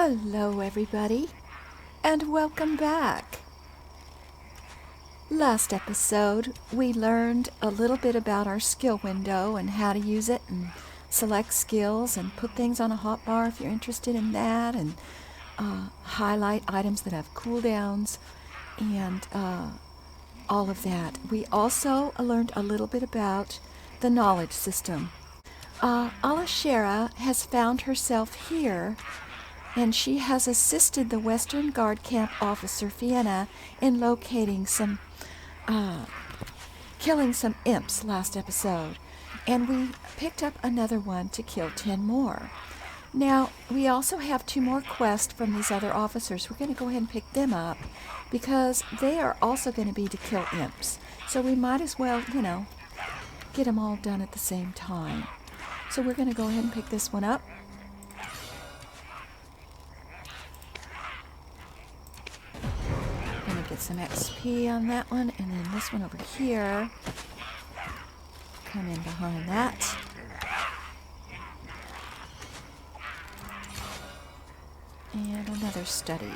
Hello everybody, and welcome back. Last episode, we learned a little bit about our skill window and how to use it and select skills and put things on a hotbar if you're interested in that, and highlight items that have cooldowns and all of that. We also learned a little bit about the knowledge system. Alashera has found herself here, and she has assisted the Western Guard Camp officer Fiona in locating killing some imps last episode. And we picked up another one to kill 10 more. Now, we also have 2 more quests from these other officers. We're going to go ahead and pick them up because they are also going to be to kill imps. So we might as well, get them all done at the same time. So we're going to go ahead and pick this one up. Get some XP on that one, and then this one over here, come in behind that, and another study.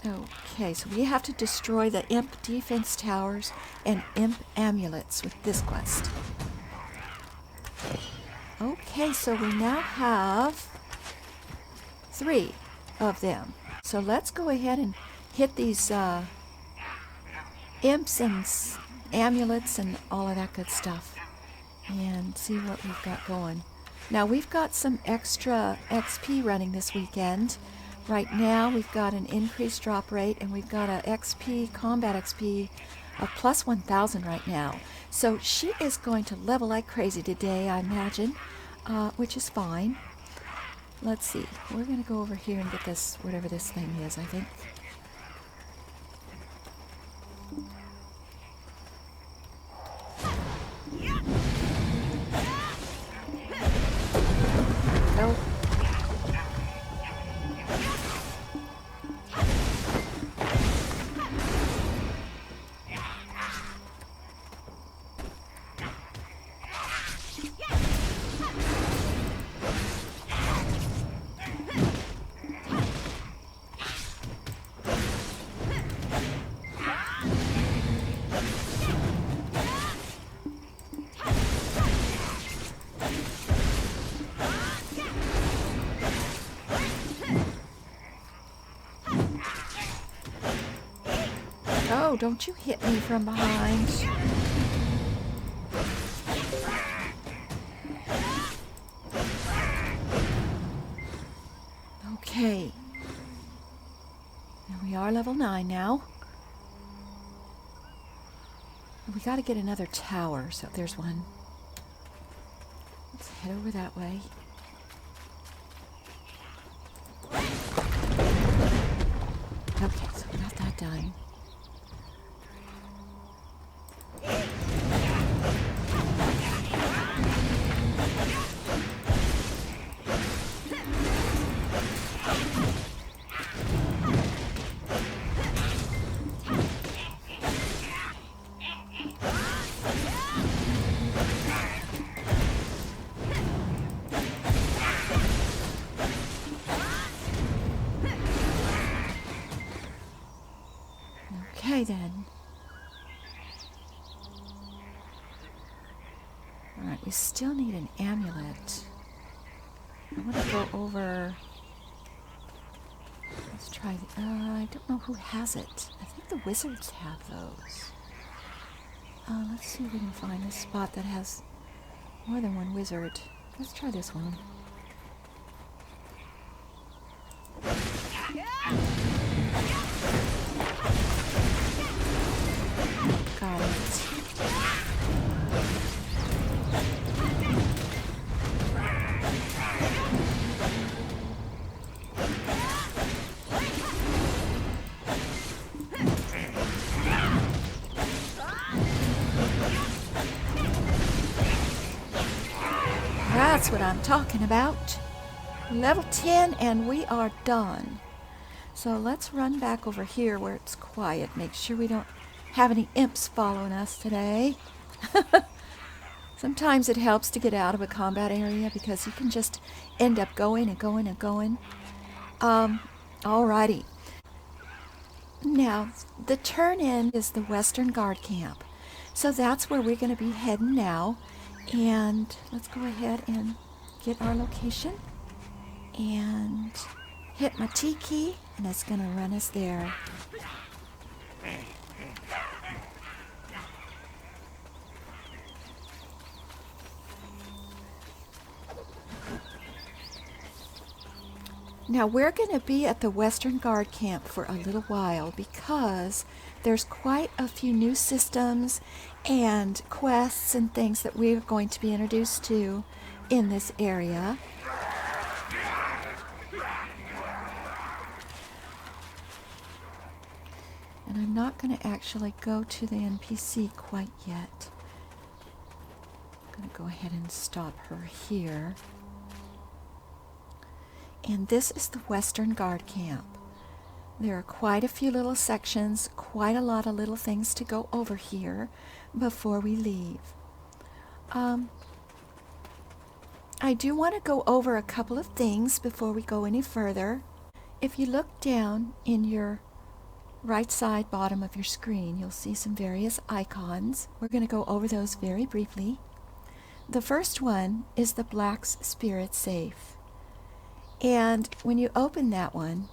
Okay, so we have to destroy the imp defense towers and imp amulets with this quest. Okay, so we now have 3 of them. So let's go ahead and hit these imps and amulets and all of that good stuff and see what we've got going. Now we've got some extra XP running this weekend. Right now we've got an increased drop rate, and we've got a combat XP of plus 1,000 right now. So she is going to level like crazy today, I imagine, which is fine. Let's see. We're going to go over here and get this, whatever this thing is, I think. Go. Oh, don't you hit me from behind. Okay. And we are level 9 now. We got to get another tower, so there's one. Let's head over that way. Okay, so we got that done. Okay then. Alright, we still need an amulet. I want to go over... Let's try... I don't know who has it. I think the wizards have those. Let's see if we can find a spot that has more than one wizard. Let's try this one. Got it. That's what I'm talking about. Level 10 and we are done. So let's run back over here where it's quiet. Make sure we don't have any imps following us today. Sometimes it helps to get out of a combat area because you can just end up going and going and going. Alrighty. Now, the turn-in is the Western Guard Camp. So that's where we're going to be heading now. And let's go ahead and get our location. And hit my T key, and it's going to run us there. Now we're going to be at the Western Guard Camp for a little while because there's quite a few new systems and quests and things that we're going to be introduced to in this area. And I'm not going to actually go to the NPC quite yet. I'm going to go ahead and stop her here. And this is the Western Guard Camp. There are quite a few little sections, quite a lot of little things to go over here before we leave. I do want to go over a couple of things before we go any further. If you look down in your right side bottom of your screen, you'll see some various icons. We're going to go over those very briefly. The first one is the Black's Spirit Safe. And when you open that one,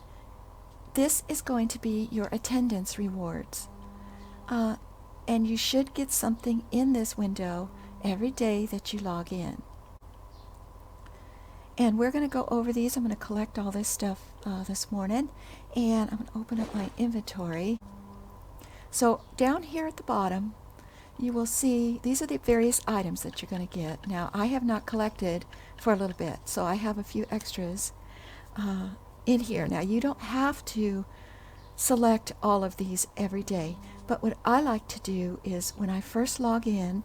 this is going to be your attendance rewards. And you should get something in this window every day that you log in. And we're going to go over these. I'm going to collect all this stuff this morning. And I'm going to open up my inventory. So down here at the bottom, you will see these are the various items that you're going to get. Now, I have not collected for a little bit, so I have a few extras in here. Now, you don't have to select all of these every day, but what I like to do is when I first log in,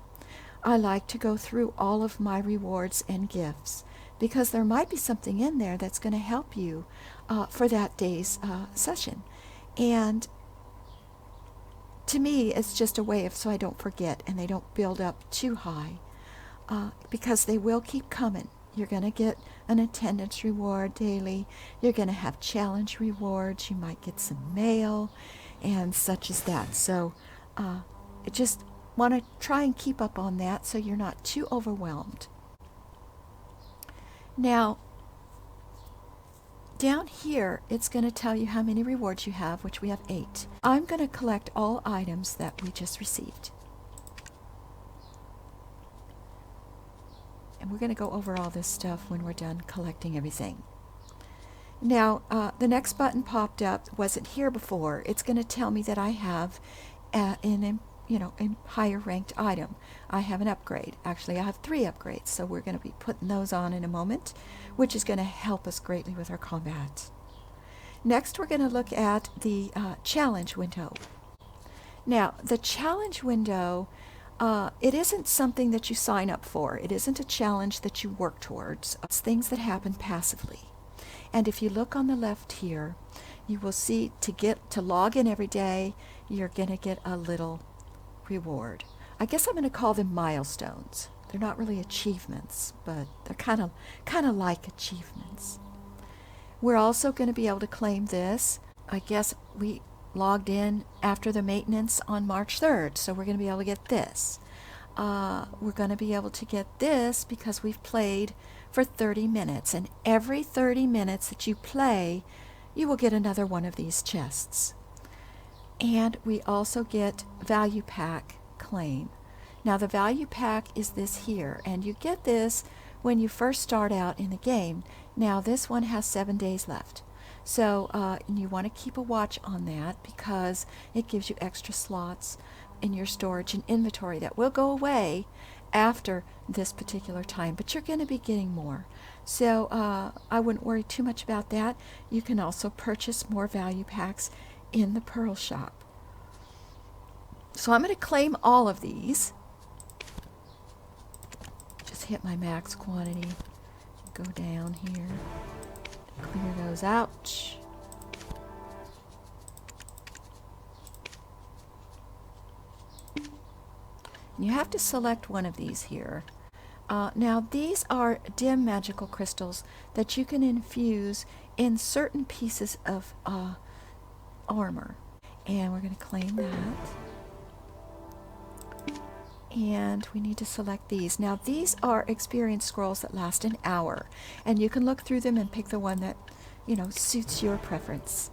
I like to go through all of my rewards and gifts because there might be something in there that's going to help you for that day's session. And to me, it's just a way of so I don't forget and they don't build up too high because they will keep coming. You're going to get an attendance reward daily. You're going to have challenge rewards. You might get some mail and such as that. So I just want to try and keep up on that so you're not too overwhelmed. Now, down here, it's going to tell you how many rewards you have, which we have 8. I'm going to collect all items that we just received. And we're going to go over all this stuff when we're done collecting everything. Now, the next button popped up, wasn't here before. It's going to tell me that I have a higher ranked item. I have an upgrade. Actually, I have 3 upgrades, so we're going to be putting those on in a moment, which is going to help us greatly with our combat. Next, we're going to look at the challenge window. Now, the challenge window, it isn't something that you sign up for. It isn't a challenge that you work towards. It's things that happen passively. And if you look on the left here, you will see to log in every day, you're going to get a little reward. I guess I'm going to call them milestones. They're not really achievements, but they're kind of like achievements. We're also going to be able to claim this. I guess we logged in after the maintenance on March 3rd, so we're going to be able to get this. We're going to be able to get this because we've played for 30 minutes, and every 30 minutes that you play, you will get another one of these chests. And we also get value pack claim. Now the value pack is this here, and you get this when you first start out in the game. Now this one has 7 days left. So you want to keep a watch on that because it gives you extra slots in your storage and inventory that will go away after this particular time, but you're going to be getting more. So I wouldn't worry too much about that. You can also purchase more value packs in the Pearl Shop. So I'm going to claim all of these. Just hit my max quantity. Go down here. Clear those out. You have to select one of these here. Now these are dim magical crystals that you can infuse in certain pieces of armor. And we're going to claim that. And we need to select these. Now these are experience scrolls that last an hour, and you can look through them and pick the one that, you know, suits your preference.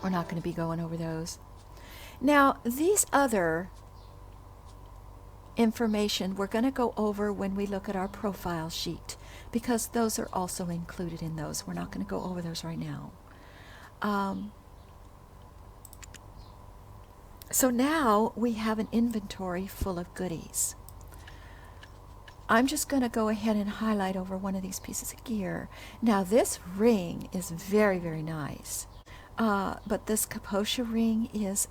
We're not going to be going over those. Now these other information we're going to go over when we look at our profile sheet, because those are also included in those. We're not going to go over those right now. So now we have an inventory full of goodies. I'm just going to go ahead and highlight over one of these pieces of gear. Now this ring is very, very nice. But this Kaposha ring is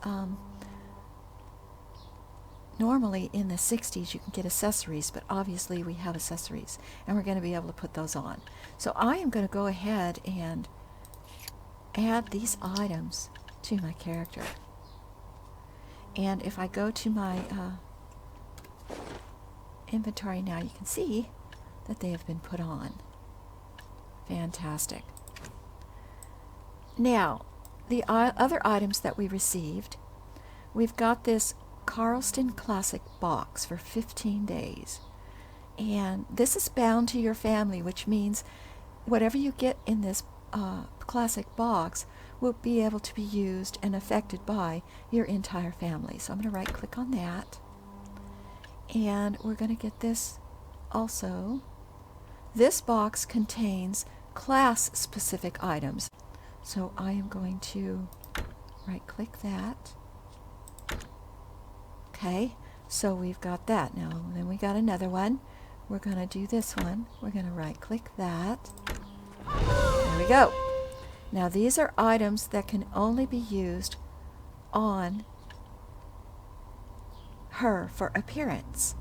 normally in the 60s you can get accessories, but obviously we have accessories and we're going to be able to put those on. So I am going to go ahead and add these items to my character. And if I go to my inventory now, you can see that they have been put on. Fantastic. Now, the other items that we received, we've got this Carlston Classic box for 15 days. And this is bound to your family, which means whatever you get in this classic box will be able to be used and affected by your entire family. So I'm going to right click on that, and we're going to get this also. This box contains class specific items, so I am going to right click that. Okay, so we've got that. Now then we got another one. We're going to do this one. We're going to right click that. There we go. Now these are items that can only be used on her for appearance.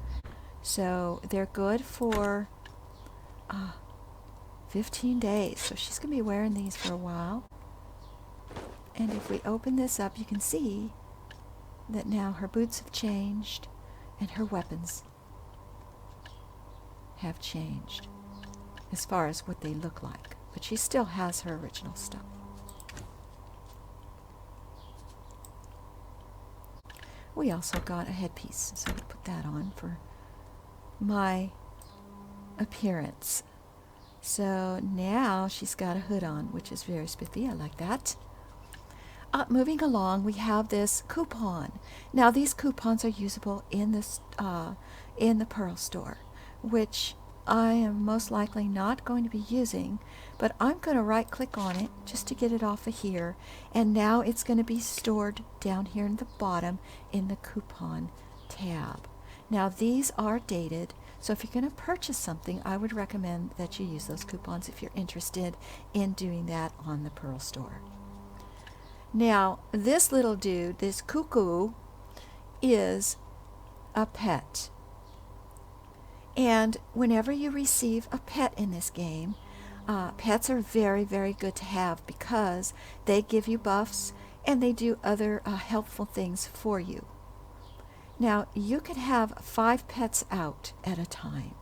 So they're good for 15 days. So she's going to be wearing these for a while. And if we open this up, you can see that now her boots have changed and her weapons have changed as far as what they look like. But she still has her original stuff. We also got a headpiece, so we'll put that on for my appearance. So now she's got a hood on, which is very spiffy. I like that. Moving along, we have this coupon. Now these coupons are usable in this in the Pearl store, which I am most likely not going to be using, but I'm going to right click on it just to get it off of here, and now it's going to be stored down here in the bottom in the coupon tab. Now these are dated, so if you're going to purchase something, I would recommend that you use those coupons if you're interested in doing that on the Pearl store. Now this little dude, this cuckoo, is a pet. And whenever you receive a pet in this game, pets are very, very good to have because they give you buffs and they do other helpful things for you. Now, you could have 5 pets out at a time.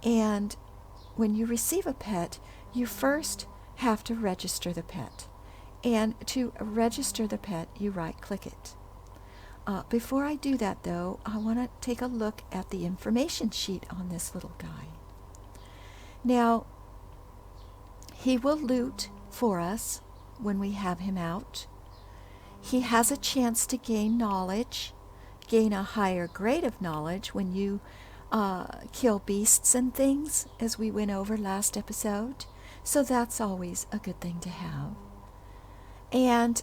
And when you receive a pet, you first have to register the pet. And to register the pet, you right-click it. Before I do that, though, I want to take a look at the information sheet on this little guy. Now, he will loot for us when we have him out. He has a chance to gain knowledge, gain a higher grade of knowledge when you kill beasts and things, as we went over last episode. So that's always a good thing to have. And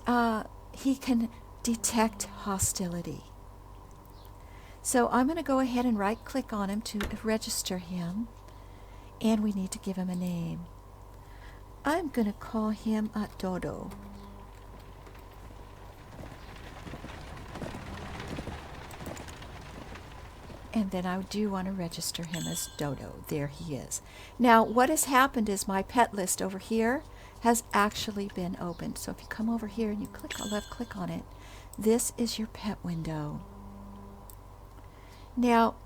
he can detect hostility. So I'm going to go ahead and right click on him to register him, and we need to give him a name. I'm going to call him Dodo. And then I do want to register him as Dodo. There he is. Now what has happened is my pet list over here has actually been opened. So if you come over here and you left click on it, this is your pet window. Now,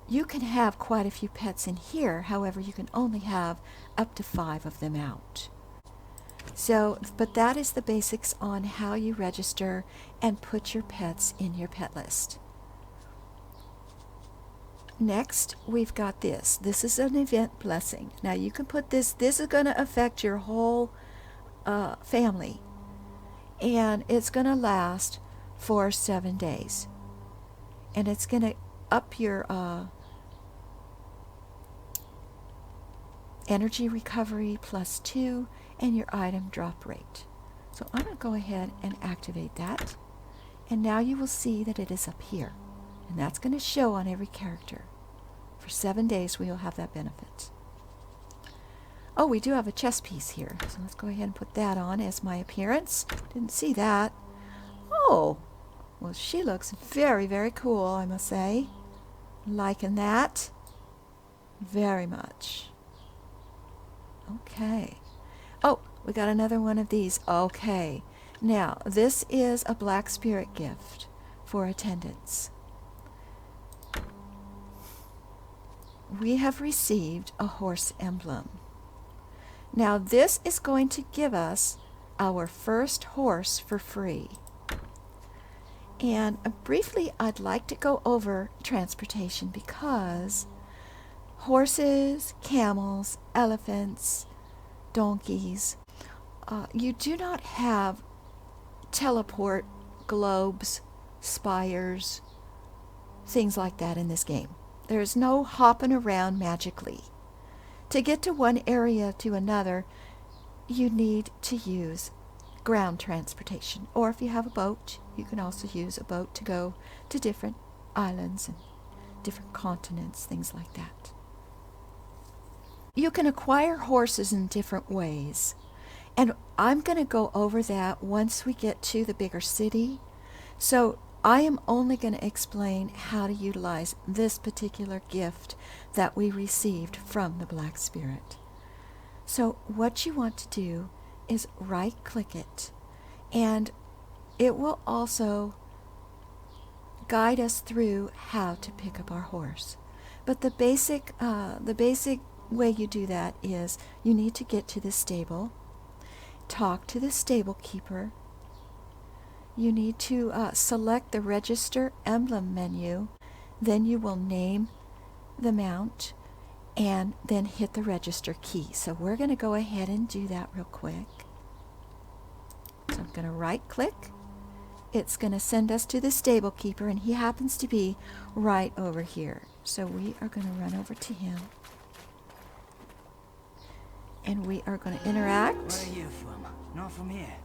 you can have quite a few pets in here, however, you can only have up to 5 of them out. So, but that is the basics on how you register and put your pets in your pet list. Next, we've got this. This is an event blessing. Now, you can put this is going to affect your whole family, and it's going to last for 7 days. And it's going to up your energy recovery +2 and your item drop rate. So I'm going to go ahead and activate that. And now you will see that it is up here. And that's going to show on every character. For 7 days we will have that benefit. Oh, we do have a chess piece here. So let's go ahead and put that on as my appearance. Didn't see that. Oh, well, she looks very, very cool, I must say. Liking that very much. Okay. Oh, we got another one of these. Okay. Now, this is a Black Spirit gift for attendance. We have received a horse emblem. Now, this is going to give us our first horse for free. And briefly, I'd like to go over transportation because horses, camels, elephants, donkeys, you do not have teleport globes, spires, things like that in this game. There's no hopping around magically. To get to one area to another, you need to use ground transportation. Or if you have a boat, you can also use a boat to go to different islands and different continents, things like that. You can acquire horses in different ways. And I'm going to go over that once we get to the bigger city. So I am only going to explain how to utilize this particular gift that we received from the Black Spirit. So what you want to do is right-click it, and it will also guide us through how to pick up our horse. But the basic way you do that is you need to get to the stable, talk to the stable keeper. You need to select the Register Emblem menu. Then you will name the mount and then hit the register key. So we're going to go ahead and do that real quick. So I'm going to right click. It's going to send us to the stable keeper, and he happens to be right over here. So we are going to run over to him. And we are going to interact. Where are you from? Not from here.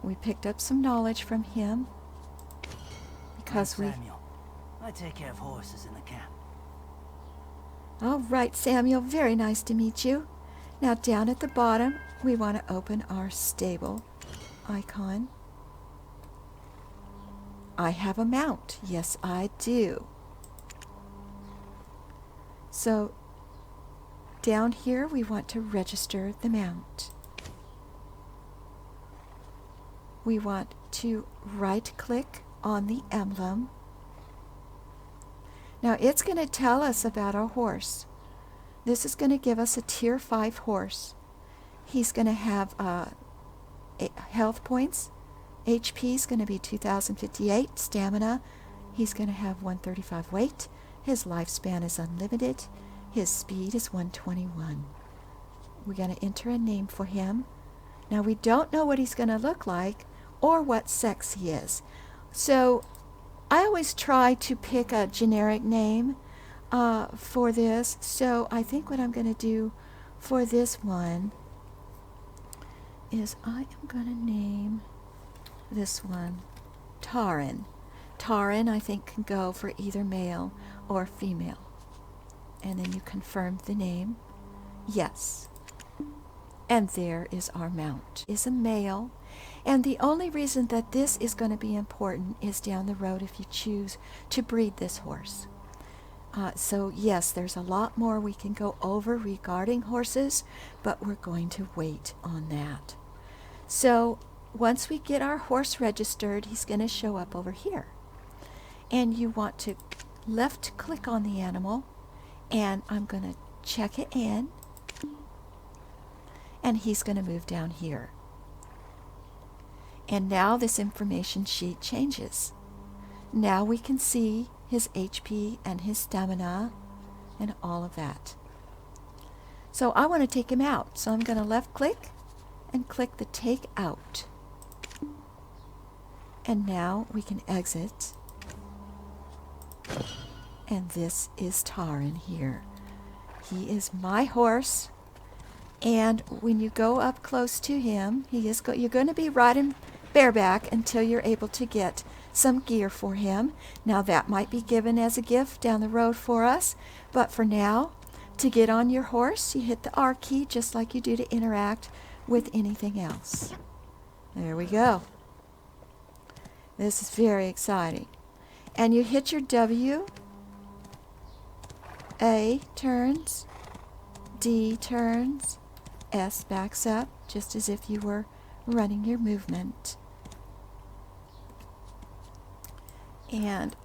We picked up some knowledge from him because I'm Samuel. I take care of horses in the camp. All right, Samuel, very nice to meet you. Now down at the bottom, we want to open our stable icon. I have a mount. Yes, I do. So down here, we want to register the mount. We want to right-click on the emblem. Now it's going to tell us about our horse. This is going to give us a Tier 5 horse. He's going to have health points. HP is going to be 2058. Stamina, he's going to have 135 weight. His lifespan is unlimited. His speed is 121. We're going to enter a name for him. Now we don't know what he's going to look like or what sex he is. So I always try to pick a generic name for this. So I think what I'm going to do for this one is I am going to name this one Taran. Taran, I think, can go for either male or female. And then you confirm the name. Yes. And there is our mount. Is a male. And the only reason that this is going to be important is down the road if you choose to breed this horse. So yes, there's a lot more we can go over regarding horses, but we're going to wait on that. So once we get our horse registered, he's going to show up over here. and you want to left click on the animal, and I'm going to check it in, and he's going to move down here. And now this information sheet changes. Now we can see his HP and his stamina and all of that. So I want to take him out. So I'm going to left click and click the take out. And now we can exit. And this is Taran here. He is my horse. And when you go up close to him, you're going to be riding bareback until you're able to get some gear for him. Now that might be given as a gift down the road for us, but for now, to get on your horse, you hit the R key just like you do to interact with anything else. There we go. This is very exciting. And you hit your W, A turns, D turns, S backs up, just as if you were running your movement. And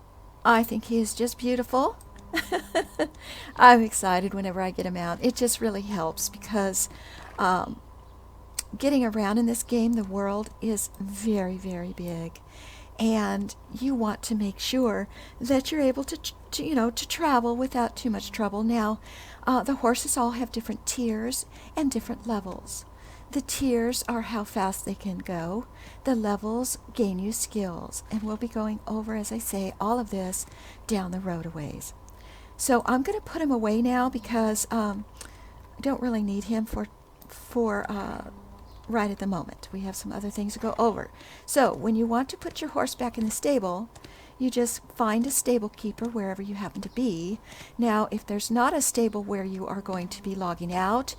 I think he is just beautiful. I'm excited whenever I get him out. It just really helps because getting around in this game, the world is very, very big. And you want to make sure that you're able to travel without too much trouble. Now, the horses all have different tiers and different levels. The tiers are how fast they can go. The levels gain you skills. And we'll be going over, as I say, all of this down the road a ways. So I'm going to put him away now because I don't really need him for right at the moment. We have some other things to go over. So when you want to put your horse back in the stable, you just find a stable keeper wherever you happen to be. Now, if there's not a stable where you are going to be logging out,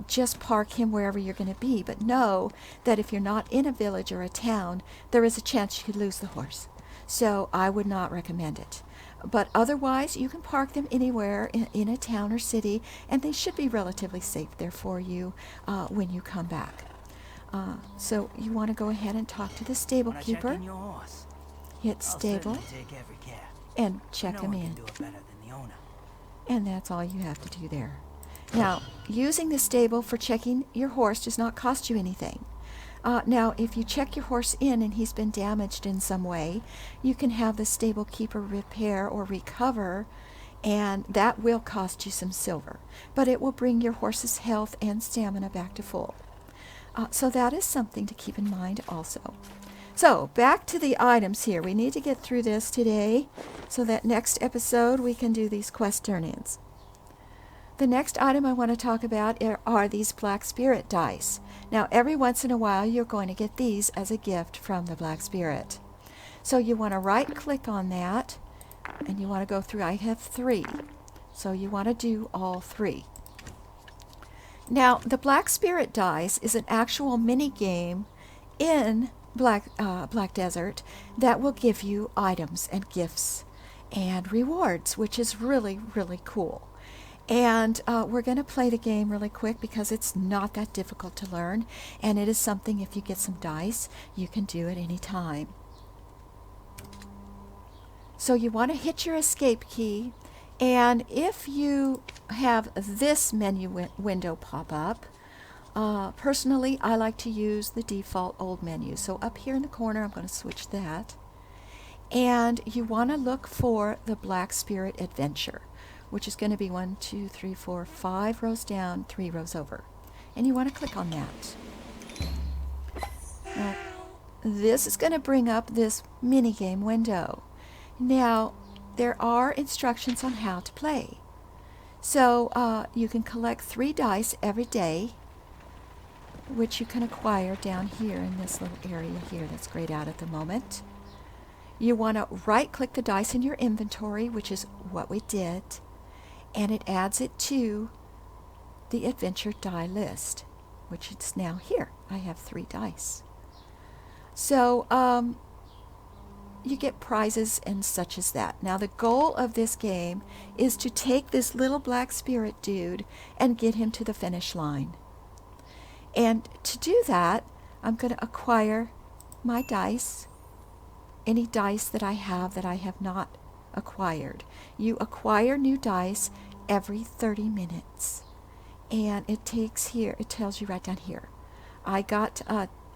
just park him wherever you're going to be. But know that if you're not in a village or a town, there is a chance you could lose the horse. So I would not recommend it. But otherwise, you can park them anywhere in a town or city, and they should be relatively safe there for you when you come back. So you want to go ahead and talk to the stable keeper. Check in your horse. Hit stable I'll certainly take every care. and check No him one in. can do it better than the owner. And that's all you have to do there. Now, using the stable for checking your horse does not cost you anything. Now, if you check your horse in and he's been damaged in some way, you can have the stable keeper repair or recover, and that will cost you some silver. But it will bring your horse's health and stamina back to full. So that is something to keep in mind also. So, back to the items here. We need to get through this today so that next episode we can do these quest turn-ins. The next item I want to talk about are these Black Spirit dice. Now, every once in a while, you're going to get these as a gift from the Black Spirit. So you want to right-click on that, and you want to go through. I have 3, so you want to do all 3. Now, the Black Spirit dice is an actual mini-game in Black Desert that will give you items and gifts and rewards, which is really, really cool. And we're going to play the game really quick because it's not that difficult to learn, and it is something, if you get some dice, you can do at any time. So you want to hit your escape key, and if you have this menu window pop up, personally I like to use the default old menu. So up here in the corner, I'm going to switch that. And you want to look for the Black Spirit Adventure, which is going to be 1, 2, 3, 4, 5 rows down, 3 rows over. And you want to click on that. Now, this is going to bring up this minigame window. Now, there are instructions on how to play. So you can collect 3 dice every day, which you can acquire down here in this little area here that's grayed out at the moment. You want to right-click the dice in your inventory, which is what we did, and it adds it to the adventure die list, which is now here. I have 3 dice. So you get prizes and such as that. Now the goal of this game is to take this little Black Spirit dude and get him to the finish line. And to do that, I'm going to acquire my dice, any dice that I have not acquired. You acquire new dice every 30 minutes. And it tells you right down here. I got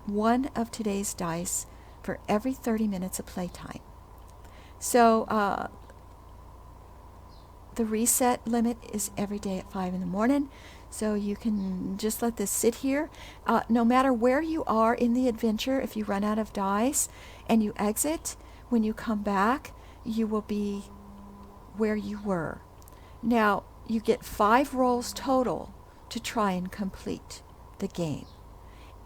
one of today's dice for every 30 minutes of playtime. So the reset limit is every day at 5 in the morning. So you can just let this sit here. No matter where you are in the adventure, if you run out of dice and you exit, when you come back, you will be where you were. Now, you get 5 rolls total to try and complete the game.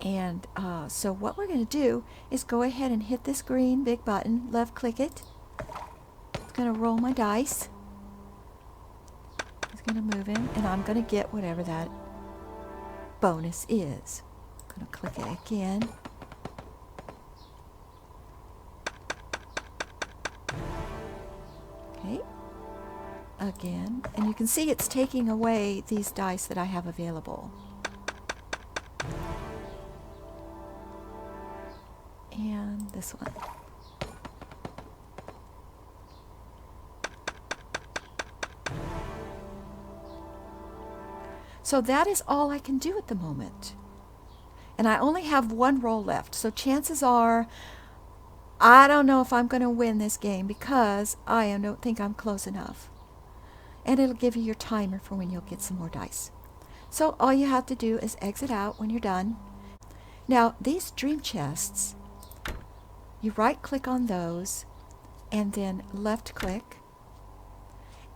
And so what we're going to do is go ahead and hit this green big button, left click it. It's going to roll my dice. It's going to move in, and I'm going to get whatever that bonus is. I'm going to click it again. Okay. Again. And you can see it's taking away these dice that I have available. And this one. So that is all I can do at the moment. And I only have 1 roll left. So chances are, I don't know if I'm going to win this game because I don't think I'm close enough. And it'll give you your timer for when you'll get some more dice. So all you have to do is exit out when you're done. Now, these dream chests, you right click on those and then left click.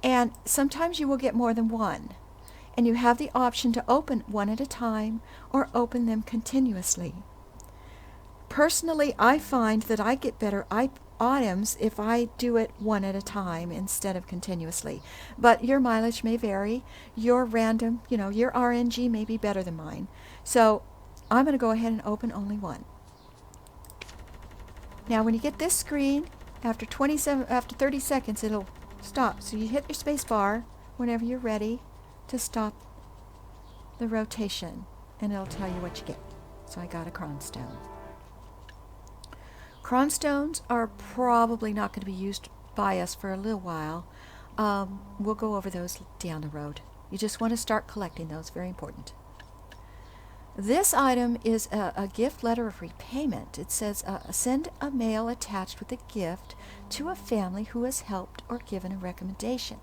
And sometimes you will get more than one. And you have the option to open one at a time or open them continuously. Personally, I find that I get better items if I do it one at a time instead of continuously. But your mileage may vary. Your random, your RNG may be better than mine. So I'm going to go ahead and open only one. Now when you get this screen, after 30 seconds, it'll stop. So you hit your space bar whenever you're ready to stop the rotation, and it'll tell you what you get. So I got a cronstone. Cronstones are probably not going to be used by us for a little while. We'll go over those down the road. You just want to start collecting those, very important. This item is a gift letter of repayment. It says, send a mail attached with a gift to a family who has helped or given a recommendation.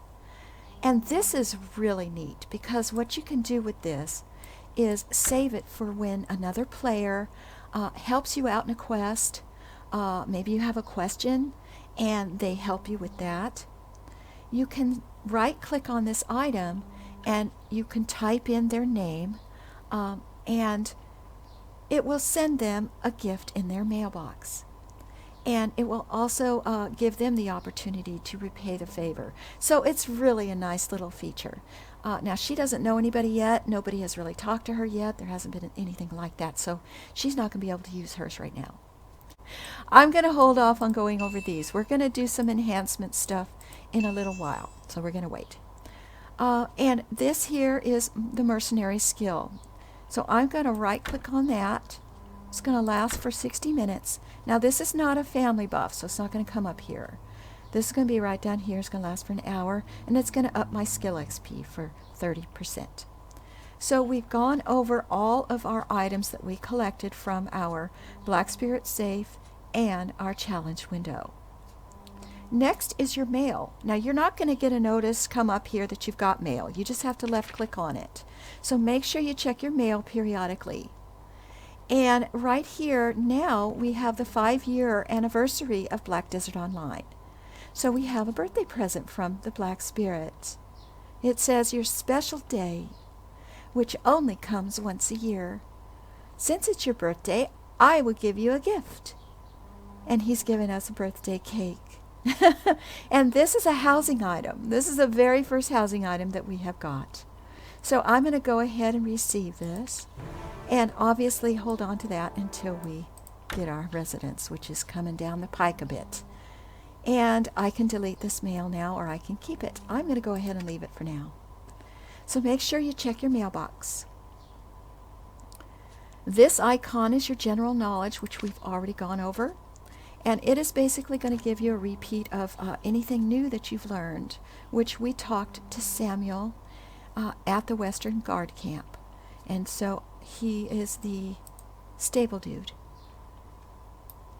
And this is really neat because what you can do with this is save it for when another player helps you out in a quest. Maybe you have a question and they help you with that. You can right click on this item and you can type in their name and it will send them a gift in their mailbox. And it will also give them the opportunity to repay the favor. So it's really a nice little feature. Now, she doesn't know anybody yet. Nobody has really talked to her yet. There hasn't been anything like that. So she's not going to be able to use hers right now. I'm going to hold off on going over these. We're going to do some enhancement stuff in a little while. So we're going to wait. And this here is the mercenary skill. So I'm going to right click on that. It's going to last for 60 minutes. Now this is not a family buff, so it's not going to come up here. This is going to be right down here. It's going to last for an hour, and it's going to up my skill XP for 30%. So we've gone over all of our items that we collected from our Black Spirit safe and our challenge window. Next is your mail. Now you're not going to get a notice come up here that you've got mail. You just have to left click on it. So make sure you check your mail periodically. And right here now we have the 5-year anniversary of Black Desert Online. So we have a birthday present from the Black Spirit. It says, your special day, which only comes once a year. Since it's your birthday, I will give you a gift. And he's given us a birthday cake. And this is a housing item. This is the very first housing item that we have got. So I'm going to go ahead and receive this. And obviously hold on to that until we get our residence, which is coming down the pike a bit. And I can delete this mail now, or I can keep it. I'm going to go ahead and leave it for now. So make sure you check your mailbox. This icon is your general knowledge, which we've already gone over. And it is basically going to give you a repeat of anything new that you've learned, which we talked to Samuel at the Western Guard Camp. And so he is the stable dude.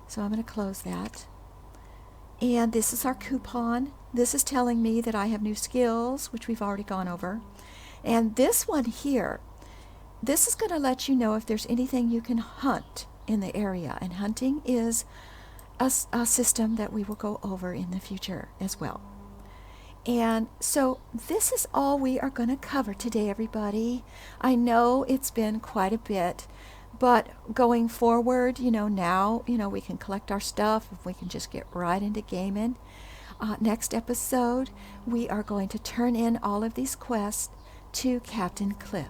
So I'm going to close that. And this is our coupon. This is telling me that I have new skills, which we've already gone over. And this one here, this is going to let you know if there's anything you can hunt in the area. And hunting is a system that we will go over in the future as well. And so this is all we are going to cover today, everybody. I know it's been quite a bit, but going forward, now, we can collect our stuff if we can just get right into gaming. Next episode, we are going to turn in all of these quests to Captain Cliff.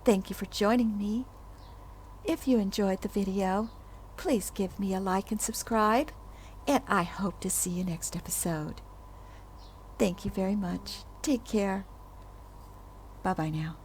Thank you for joining me. If you enjoyed the video, please give me a like and subscribe, and I hope to see you next episode. Thank you very much. Take care. Bye-bye now.